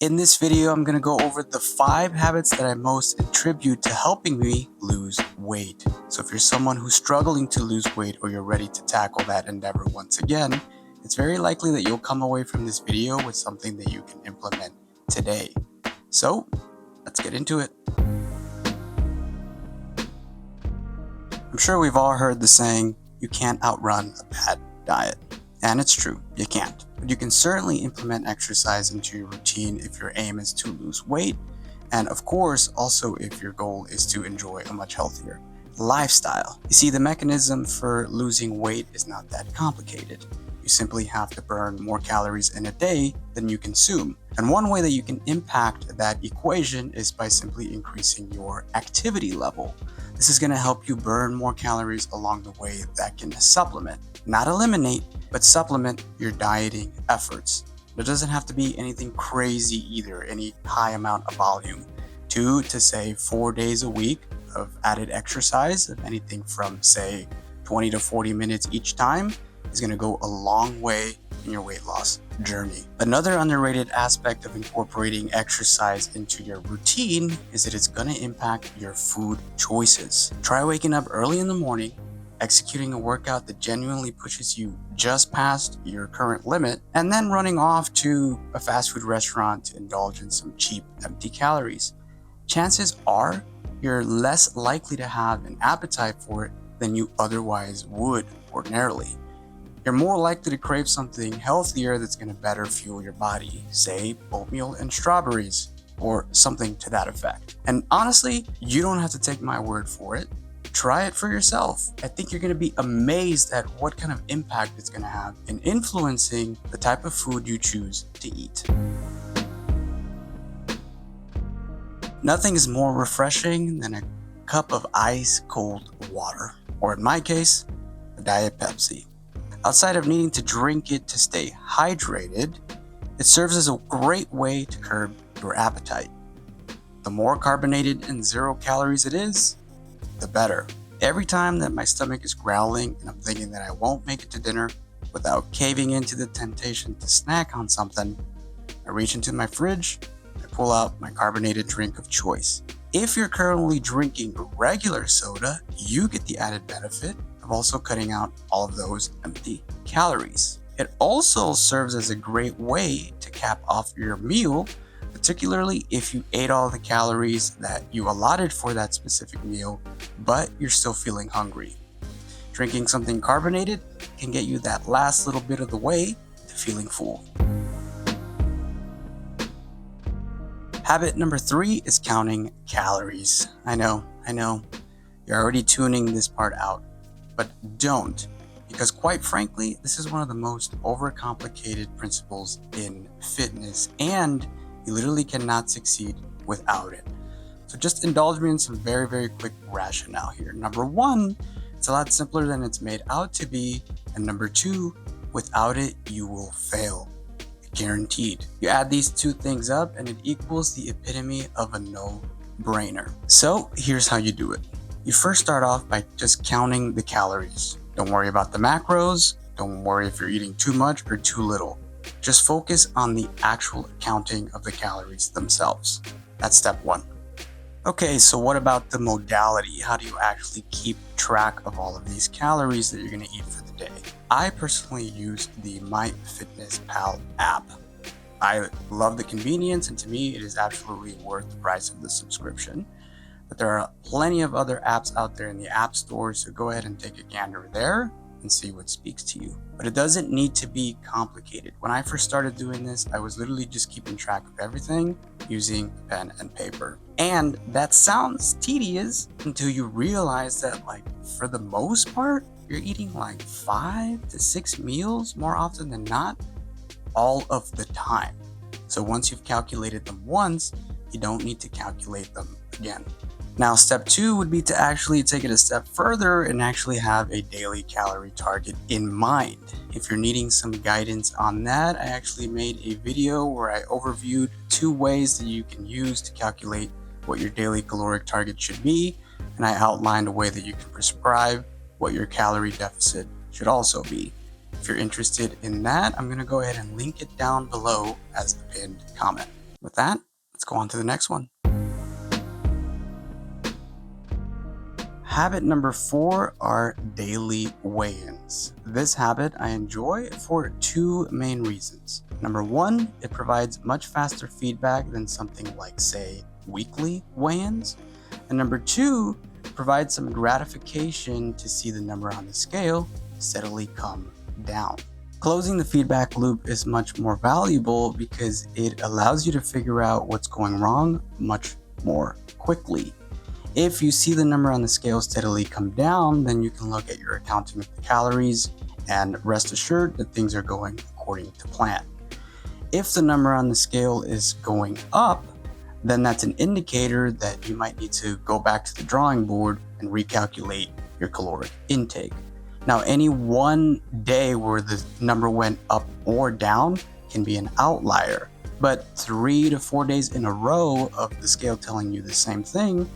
In this video, I'm going to go over the 5 habits that I most attribute to helping me lose weight. So if you're someone who's struggling to lose weight or you're ready to tackle that endeavor once again, it's very likely that you'll come away from this video with something that you can implement today. So let's get into it. I'm sure we've all heard the saying, you can't outrun a bad diet. And it's true, you can't. But you can certainly implement exercise into your routine if your aim is to lose weight, and of course, also if your goal is to enjoy a much healthier lifestyle. You see, the mechanism for losing weight is not that complicated. You simply have to burn more calories in a day than you consume. And one way that you can impact that equation is by simply increasing your activity level. This is going to help you burn more calories along the way that can supplement, not eliminate, but supplement your dieting efforts. It doesn't have to be anything crazy either, any high amount of volume. 2 to say 4 days a week of added exercise, of anything from say 20 to 40 minutes each time, is going to go a long way in your weight loss journey. Another underrated aspect of incorporating exercise into your routine is that it's going to impact your food choices. Try waking up early in the morning, executing a workout that genuinely pushes you just past your current limit, and then running off to a fast food restaurant to indulge in some cheap, empty calories. Chances are you're less likely to have an appetite for it than you otherwise would ordinarily. You're more likely to crave something healthier that's going to better fuel your body, say oatmeal and strawberries, or something to that effect. And honestly, you don't have to take my word for it. Try it for yourself. I think you're going to be amazed at what kind of impact it's going to have in influencing the type of food you choose to eat. Nothing is more refreshing than a cup of ice cold water, or in my case, a Diet Pepsi. Outside of needing to drink it to stay hydrated, it serves as a great way to curb your appetite. The more carbonated and 0 calories it is, the better. Every time that my stomach is growling and I'm thinking that I won't make it to dinner without caving into the temptation to snack on something, I reach into my fridge, I pull out my carbonated drink of choice. If you're currently drinking regular soda, you get the added benefit of also cutting out all of those empty calories. It also serves as a great way to cap off your meal, particularly if you ate all the calories that you allotted for that specific meal, but you're still feeling hungry. Drinking something carbonated can get you that last little bit of the way to feeling full. Habit number 3 is counting calories. I know, you're already tuning this part out, but don't, because quite frankly, this is one of the most overcomplicated principles in fitness, and you literally cannot succeed without it. So just indulge me in some very, very quick rationale here. Number 1, it's a lot simpler than it's made out to be. And number 2, without it, you will fail. Guaranteed. You add these 2 things up and it equals the epitome of a no-brainer. So here's how you do it. You first start off by just counting the calories. Don't worry about the macros. Don't worry if you're eating too much or too little. Just focus on the actual counting of the calories themselves. That's step 1. Okay, so what about the modality? How do you actually keep track of all of these calories that you're going to eat for the day? I personally use the MyFitnessPal app. I love the convenience, and to me, it is absolutely worth the price of the subscription. But there are plenty of other apps out there in the app store, so go ahead and take a gander there and see what speaks to you. But it doesn't need to be complicated. When I first started doing this, I was literally just keeping track of everything using pen and paper. And that sounds tedious until you realize that, like, for the most part, you're eating like 5 to 6 meals more often than not, all of the time. So once you've calculated them once, you don't need to calculate them again. Now, step 2 would be to actually take it a step further and actually have a daily calorie target in mind. If you're needing some guidance on that, I actually made a video where I overviewed 2 ways that you can use to calculate what your daily caloric target should be, and I outlined a way that you can prescribe what your calorie deficit should also be. If you're interested in that, I'm going to go ahead and link it down below as the pinned comment. With that, let's go on to the next one. Habit number 4 are daily weigh-ins. This habit I enjoy for 2 main reasons. Number 1, it provides much faster feedback than something like, say, weekly weigh-ins. And number 2, provides some gratification to see the number on the scale steadily come down. Closing the feedback loop is much more valuable because it allows you to figure out what's going wrong much more quickly. If you see the number on the scale steadily come down, then you can look at your accounting of the calories and rest assured that things are going according to plan. If the number on the scale is going up, then that's an indicator that you might need to go back to the drawing board and recalculate your caloric intake. Now, any one day where the number went up or down can be an outlier, but 3 to 4 days in a row of the scale telling you the same thing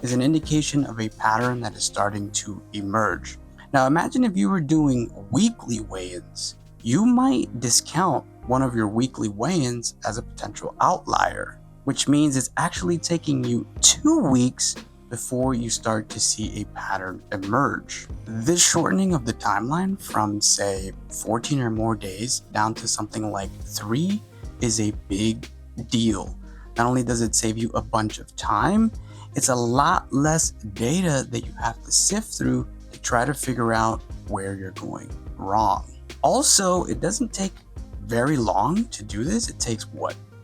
is an indication of a pattern that is starting to emerge. Now, imagine if you were doing weekly weigh-ins. You might discount one of your weekly weigh-ins as a potential outlier, which means it's actually taking you 2 weeks before you start to see a pattern emerge. This shortening of the timeline from, say, 14 or more days down to something like 3 is a big deal. Not only does it save you a bunch of time, it's a lot less data that you have to sift through to try to figure out where you're going wrong. Also, it doesn't take very long to do this. It takes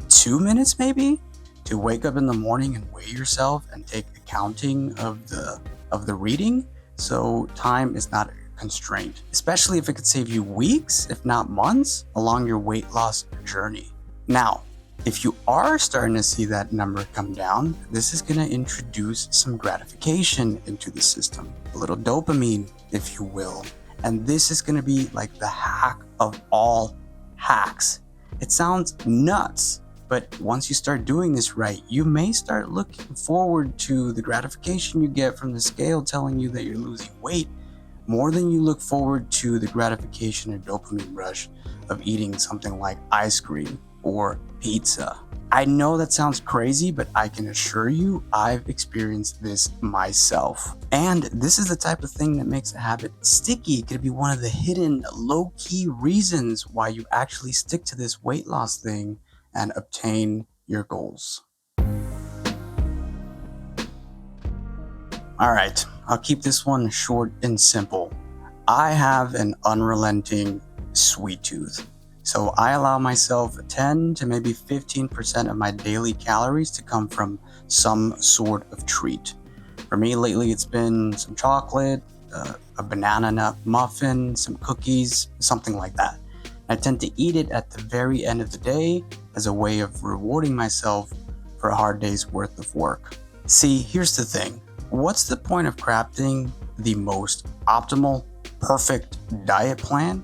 2 minutes maybe to wake up in the morning and weigh yourself and take accounting of the reading. So time is not a constraint, especially if it could save you weeks, if not months, along your weight loss journey. Now, if you are starting to see that number come down, this is going to introduce some gratification into the system, a little dopamine, if you will. And this is going to be like the hack of all hacks. It sounds nuts, but once you start doing this right, you may start looking forward to the gratification you get from the scale telling you that you're losing weight more than you look forward to the gratification or dopamine rush of eating something like ice cream or pizza. I know that sounds crazy, but I can assure you I've experienced this myself. And this is the type of thing that makes a habit sticky. It could be one of the hidden low-key reasons why you actually stick to this weight loss thing and obtain your goals. All right, I'll keep this one short and simple. I have an unrelenting sweet tooth. So I allow myself 10 to maybe 15% of my daily calories to come from some sort of treat. For me lately, it's been some chocolate, a banana nut muffin, some cookies, something like that. I tend to eat it at the very end of the day as a way of rewarding myself for a hard day's worth of work. See, here's the thing. What's the point of crafting the most optimal, perfect diet plan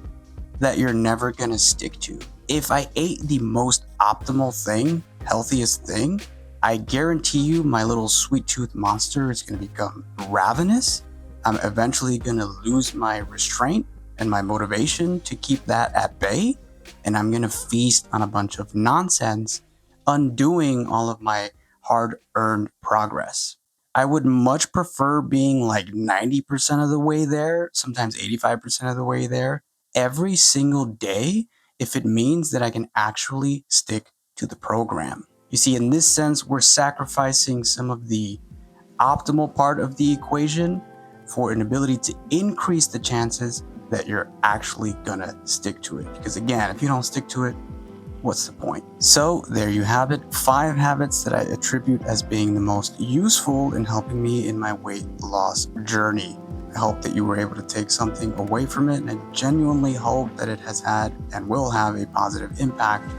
that you're never gonna stick to? If I ate the most optimal thing, healthiest thing, I guarantee you my little sweet tooth monster is gonna become ravenous. I'm eventually gonna lose my restraint and my motivation to keep that at bay, and I'm gonna feast on a bunch of nonsense, undoing all of my hard-earned progress. I would much prefer being like 90% of the way there, sometimes 85% of the way there, every single day if it means that I can actually stick to the program. You see, in this sense, we're sacrificing some of the optimal part of the equation for an ability to increase the chances that you're actually gonna stick to it. Because again, if you don't stick to it, what's the point? So there you have it, 5 habits that I attribute as being the most useful in helping me in my weight loss journey. I hope that you were able to take something away from it, and I genuinely hope that it has had and will have a positive impact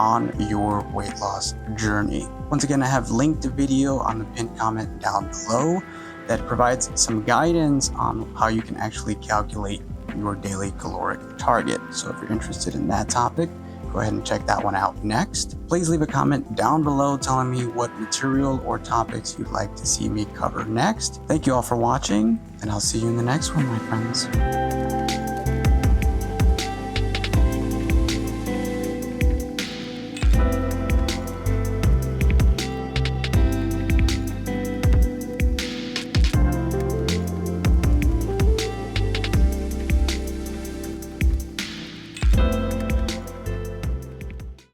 on your weight loss journey. Once again, I have linked a video on the pinned comment down below that provides some guidance on how you can actually calculate your daily caloric target. So if you're interested in that topic, go ahead and check that one out next. Please leave a comment down below telling me what material or topics you'd like to see me cover next. Thank you all for watching, and I'll see you in the next one, my friends.